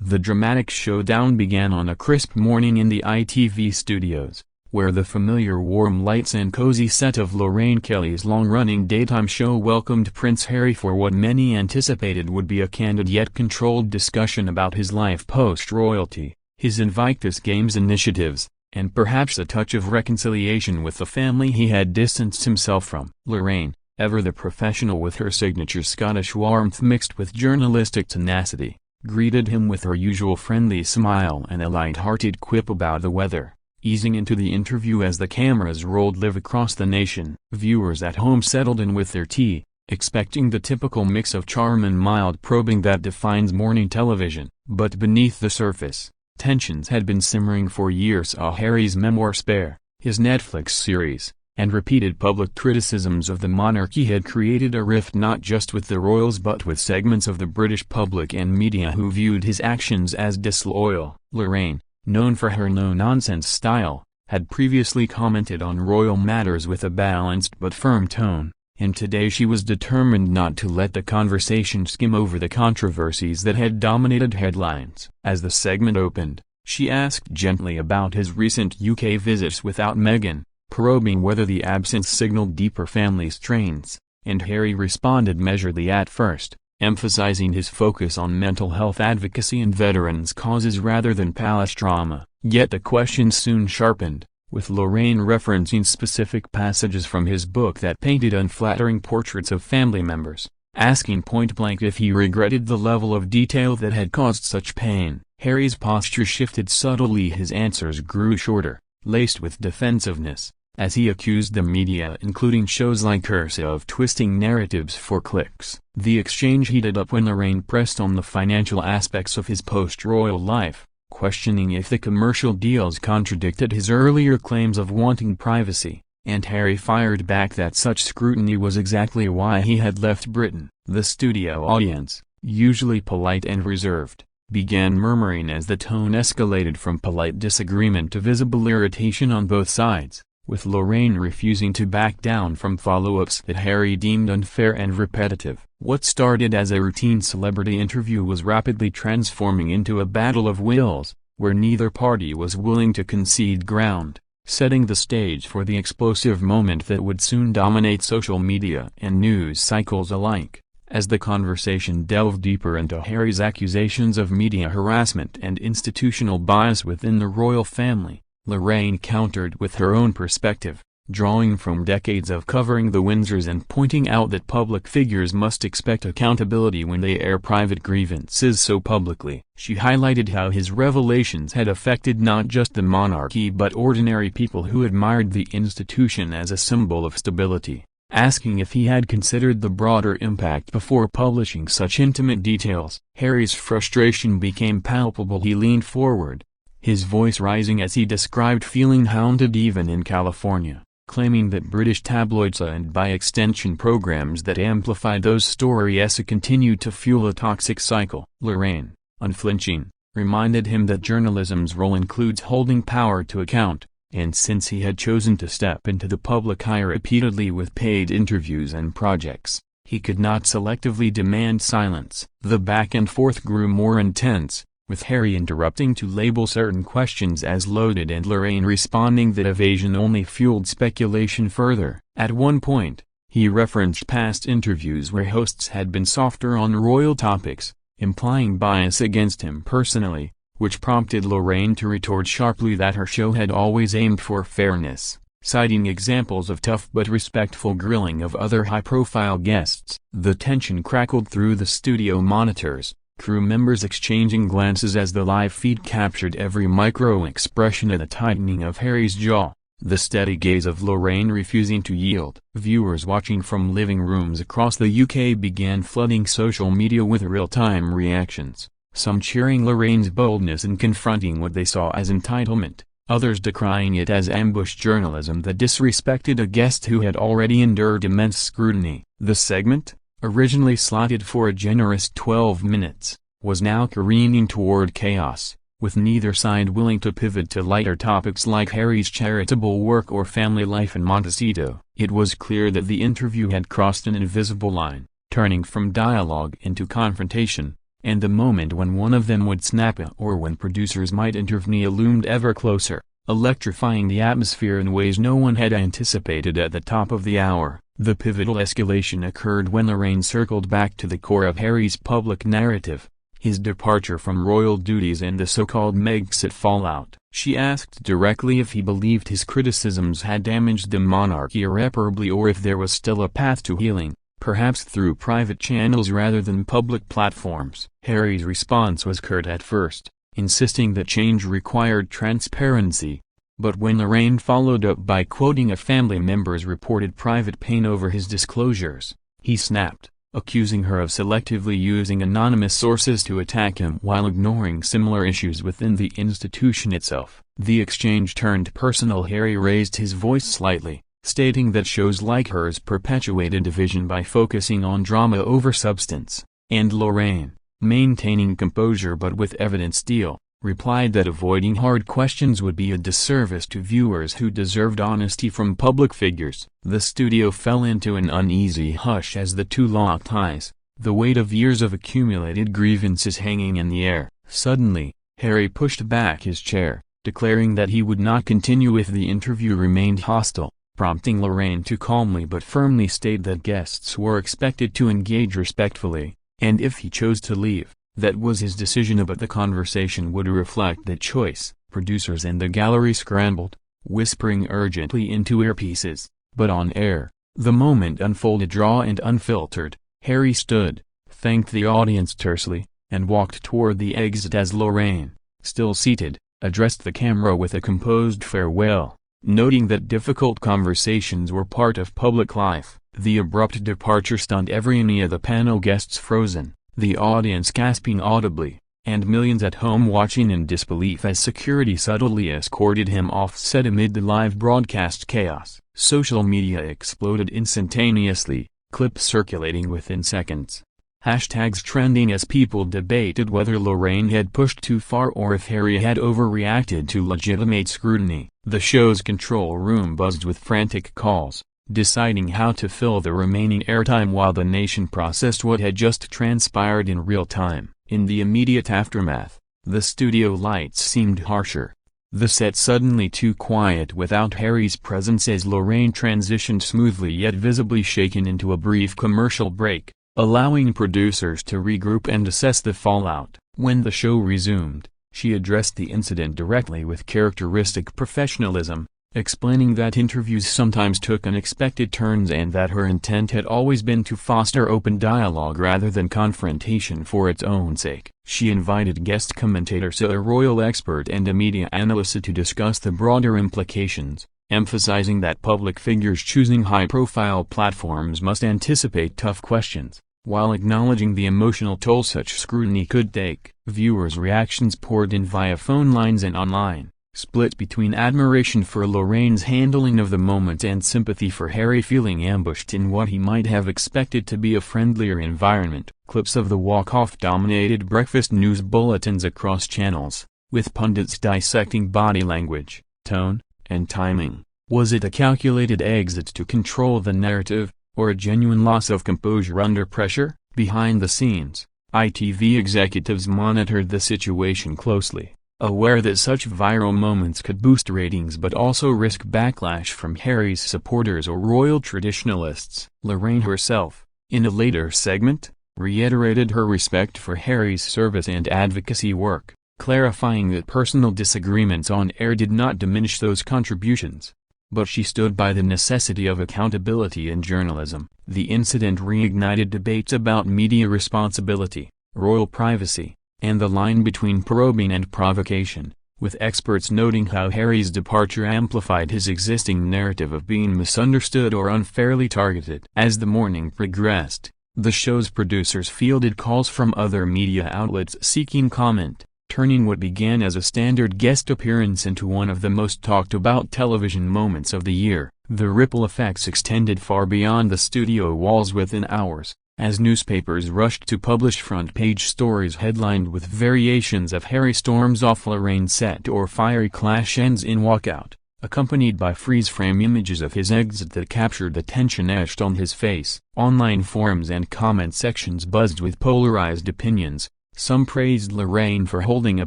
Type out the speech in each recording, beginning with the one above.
The dramatic showdown began on a crisp morning in the ITV studios, where the familiar warm lights and cozy set of Lorraine Kelly's long-running daytime show welcomed Prince Harry for what many anticipated would be a candid yet controlled discussion about his life post-royalty, his Invictus Games initiatives, and perhaps a touch of reconciliation with the family he had distanced himself from. Lorraine, ever the professional with her signature Scottish warmth mixed with journalistic tenacity, greeted him with her usual friendly smile and a light-hearted quip about the weather, easing into the interview as the cameras rolled live across the nation. Viewers at home settled in with their tea, expecting the typical mix of charm and mild probing that defines morning television. But beneath the surface, tensions had been simmering for years. Harry's memoir Spare, his Netflix series, and repeated public criticisms of the monarchy had created a rift not just with the royals but with segments of the British public and media who viewed his actions as disloyal. Lorraine, known for her no-nonsense style, had previously commented on royal matters with a balanced but firm tone, and today she was determined not to let the conversation skim over the controversies that had dominated headlines. As the segment opened, she asked gently about his recent UK visits without Meghan, probing whether the absence signaled deeper family strains, and Harry responded measuredly at first, emphasizing his focus on mental health advocacy and veterans' causes rather than palace drama. Yet the questions soon sharpened, with Lorraine referencing specific passages from his book that painted unflattering portraits of family members, asking point-blank if he regretted the level of detail that had caused such pain. Harry's posture shifted subtly. His answers grew shorter, laced with defensiveness, as he accused the media, including shows like Ursa, of twisting narratives for clicks. The exchange heated up when Lorraine pressed on the financial aspects of his post-royal life, questioning if the commercial deals contradicted his earlier claims of wanting privacy, and Harry fired back that such scrutiny was exactly why he had left Britain. The studio audience, usually polite and reserved, began murmuring as the tone escalated from polite disagreement to visible irritation on both sides, with Lorraine refusing to back down from follow-ups that Harry deemed unfair and repetitive. What started as a routine celebrity interview was rapidly transforming into a battle of wills, where neither party was willing to concede ground, setting the stage for the explosive moment that would soon dominate social media and news cycles alike. As the conversation delved deeper into Harry's accusations of media harassment and institutional bias within the royal family, Lorraine countered with her own perspective, drawing from decades of covering the Windsors and pointing out that public figures must expect accountability when they air private grievances so publicly. She highlighted how his revelations had affected not just the monarchy but ordinary people who admired the institution as a symbol of stability, asking if he had considered the broader impact before publishing such intimate details. Harry's frustration became palpable. He leaned forward, his voice rising as he described feeling hounded even in California, claiming that British tabloids and by extension programs that amplified those stories continued to fuel a toxic cycle. Lorraine, unflinching, reminded him that journalism's role includes holding power to account, and since he had chosen to step into the public eye repeatedly with paid interviews and projects, he could not selectively demand silence. The back and forth grew more intense, with Harry interrupting to label certain questions as loaded and Lorraine responding that evasion only fueled speculation further. At one point, he referenced past interviews where hosts had been softer on royal topics, implying bias against him personally, which prompted Lorraine to retort sharply that her show had always aimed for fairness, citing examples of tough but respectful grilling of other high-profile guests. The tension crackled through the studio monitors, crew members exchanging glances as the live feed captured every micro-expression and the tightening of Harry's jaw, the steady gaze of Lorraine refusing to yield. Viewers watching from living rooms across the UK began flooding social media with real-time reactions, some cheering Lorraine's boldness in confronting what they saw as entitlement, others decrying it as ambush journalism that disrespected a guest who had already endured immense scrutiny. The segment, originally slotted for a generous 12 minutes, was now careening toward chaos, with neither side willing to pivot to lighter topics like Harry's charitable work or family life in Montecito. It was clear that the interview had crossed an invisible line, turning from dialogue into confrontation, and the moment when one of them would snap or when producers might intervene loomed ever closer, electrifying the atmosphere in ways no one had anticipated at the top of the hour. The pivotal escalation occurred when Lorraine circled back to the core of Harry's public narrative, his departure from royal duties and the so-called Megxit fallout. She asked directly if he believed his criticisms had damaged the monarchy irreparably or if there was still a path to healing, perhaps through private channels rather than public platforms. Harry's response was curt at first, insisting that change required transparency. But when Lorraine followed up by quoting a family member's reported private pain over his disclosures, he snapped, accusing her of selectively using anonymous sources to attack him while ignoring similar issues within the institution itself. The exchange turned personal. Harry raised his voice slightly, stating that shows like hers perpetuated division by focusing on drama over substance, and Lorraine, maintaining composure but with evident steel, replied that avoiding hard questions would be a disservice to viewers who deserved honesty from public figures. The studio fell into an uneasy hush as the two locked eyes, the weight of years of accumulated grievances hanging in the air. Suddenly, Harry pushed back his chair, declaring that he would not continue if the interview remained hostile, prompting Lorraine to calmly but firmly state that guests were expected to engage respectfully, and if he chose to leave, that was his decision, but the conversation would reflect that choice. Producers and the gallery scrambled, whispering urgently into earpieces, but on air, the moment unfolded raw and unfiltered. Harry stood, thanked the audience tersely, and walked toward the exit as Lorraine, still seated, addressed the camera with a composed farewell, noting that difficult conversations were part of public life. The abrupt departure stunned any of the panel guests frozen, the audience gasping audibly, and millions at home watching in disbelief as security subtly escorted him off set amid the live broadcast chaos. Social media exploded instantaneously, clips circulating within seconds. Hashtags trending as people debated whether Lorraine had pushed too far or if Harry had overreacted to legitimate scrutiny. The show's control room buzzed with frantic calls, deciding how to fill the remaining airtime while the nation processed what had just transpired in real time. In the immediate aftermath, the studio lights seemed harsher. The set suddenly too quiet without Harry's presence as Lorraine transitioned smoothly yet visibly shaken into a brief commercial break, allowing producers to regroup and assess the fallout. When the show resumed, she addressed the incident directly with characteristic professionalism, explaining that interviews sometimes took unexpected turns and that her intent had always been to foster open dialogue rather than confrontation for its own sake. She invited guest commentators, a royal expert and a media analyst, to discuss the broader implications, emphasizing that public figures choosing high-profile platforms must anticipate tough questions, while acknowledging the emotional toll such scrutiny could take. Viewers' reactions poured in via phone lines and online, split between admiration for Lorraine's handling of the moment and sympathy for Harry feeling ambushed in what he might have expected to be a friendlier environment. Clips of the walk-off dominated breakfast news bulletins across channels, with pundits dissecting body language, tone, and timing. Was it a calculated exit to control the narrative, or a genuine loss of composure under pressure? Behind the scenes, ITV executives monitored the situation closely, aware that such viral moments could boost ratings but also risk backlash from Harry's supporters or royal traditionalists. Lorraine herself, in a later segment, reiterated her respect for Harry's service and advocacy work, clarifying that personal disagreements on air did not diminish those contributions. But she stood by the necessity of accountability in journalism. The incident reignited debates about media responsibility, royal privacy, and the line between probing and provocation, with experts noting how Harry's departure amplified his existing narrative of being misunderstood or unfairly targeted. As the morning progressed, the show's producers fielded calls from other media outlets seeking comment, turning what began as a standard guest appearance into one of the most talked-about television moments of the year. The ripple effects extended far beyond the studio walls within hours, as newspapers rushed to publish front-page stories headlined with variations of Harry storms off Lorraine's set or fiery clash ends in walkout, accompanied by freeze-frame images of his exit that captured the tension etched on his face. Online forums and comment sections buzzed with polarized opinions, Some praised Lorraine for holding a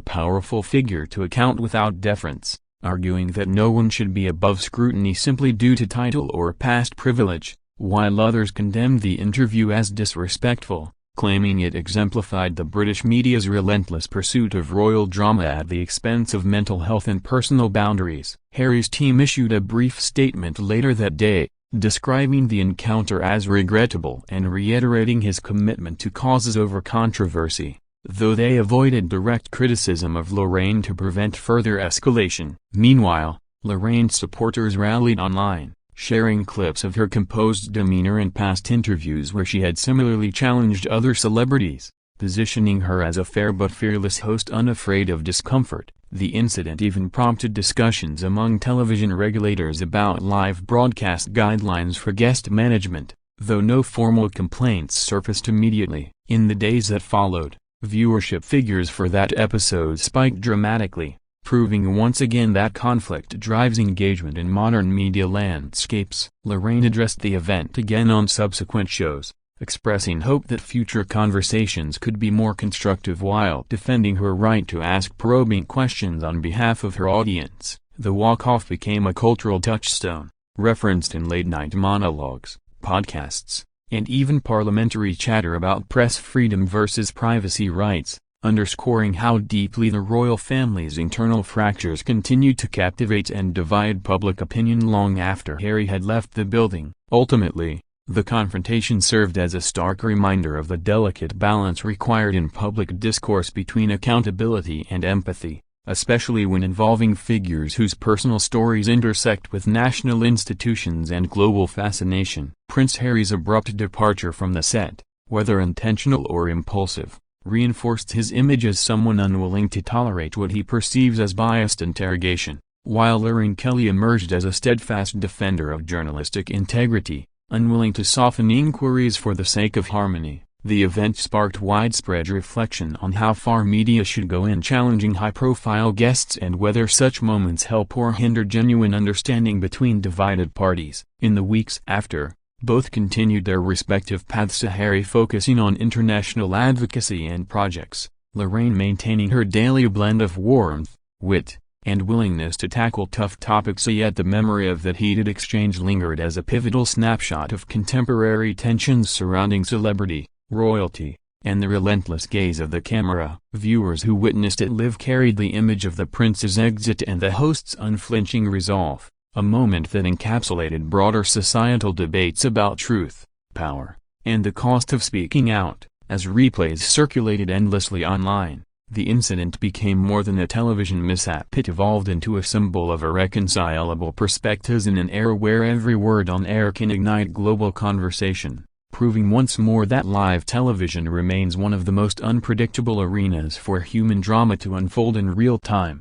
powerful figure to account without deference, arguing that no one should be above scrutiny simply due to title or past privilege, while others condemned the interview as disrespectful, claiming it exemplified the British media's relentless pursuit of royal drama at the expense of mental health and personal boundaries. Harry's team issued a brief statement later that day, describing the encounter as regrettable and reiterating his commitment to causes over controversy, though they avoided direct criticism of Lorraine to prevent further escalation. Meanwhile, Lorraine's supporters rallied online, sharing clips of her composed demeanor in past interviews where she had similarly challenged other celebrities, positioning her as a fair but fearless host unafraid of discomfort. The incident even prompted discussions among television regulators about live broadcast guidelines for guest management, though no formal complaints surfaced immediately. In the days that followed, viewership figures for that episode spiked dramatically, proving once again that conflict drives engagement in modern media landscapes. Lorraine addressed the event again on subsequent shows, expressing hope that future conversations could be more constructive while defending her right to ask probing questions on behalf of her audience. The walk-off became a cultural touchstone, referenced in late-night monologues, podcasts, and even parliamentary chatter about press freedom versus privacy rights, underscoring how deeply the royal family's internal fractures continued to captivate and divide public opinion long after Harry had left the building. Ultimately, the confrontation served as a stark reminder of the delicate balance required in public discourse between accountability and empathy, especially when involving figures whose personal stories intersect with national institutions and global fascination. Prince Harry's abrupt departure from the set, whether intentional or impulsive, reinforced his image as someone unwilling to tolerate what he perceives as biased interrogation, while Lorraine Kelly emerged as a steadfast defender of journalistic integrity, unwilling to soften inquiries for the sake of harmony. The event sparked widespread reflection on how far media should go in challenging high-profile guests and whether such moments help or hinder genuine understanding between divided parties. In the weeks after, both continued their respective paths, Harry focusing on international advocacy and projects, Lorraine maintaining her daily blend of warmth, wit, and willingness to tackle tough topics. Yet the memory of that heated exchange lingered as a pivotal snapshot of contemporary tensions surrounding celebrity, royalty, and the relentless gaze of the camera. Viewers who witnessed it live carried the image of the prince's exit and the host's unflinching resolve, a moment that encapsulated broader societal debates about truth, power, and the cost of speaking out. As replays circulated endlessly online, the incident became more than a television mishap. It evolved into a symbol of irreconcilable perspectives in an era where every word on air can ignite global conversation, proving once more that live television remains one of the most unpredictable arenas for human drama to unfold in real time.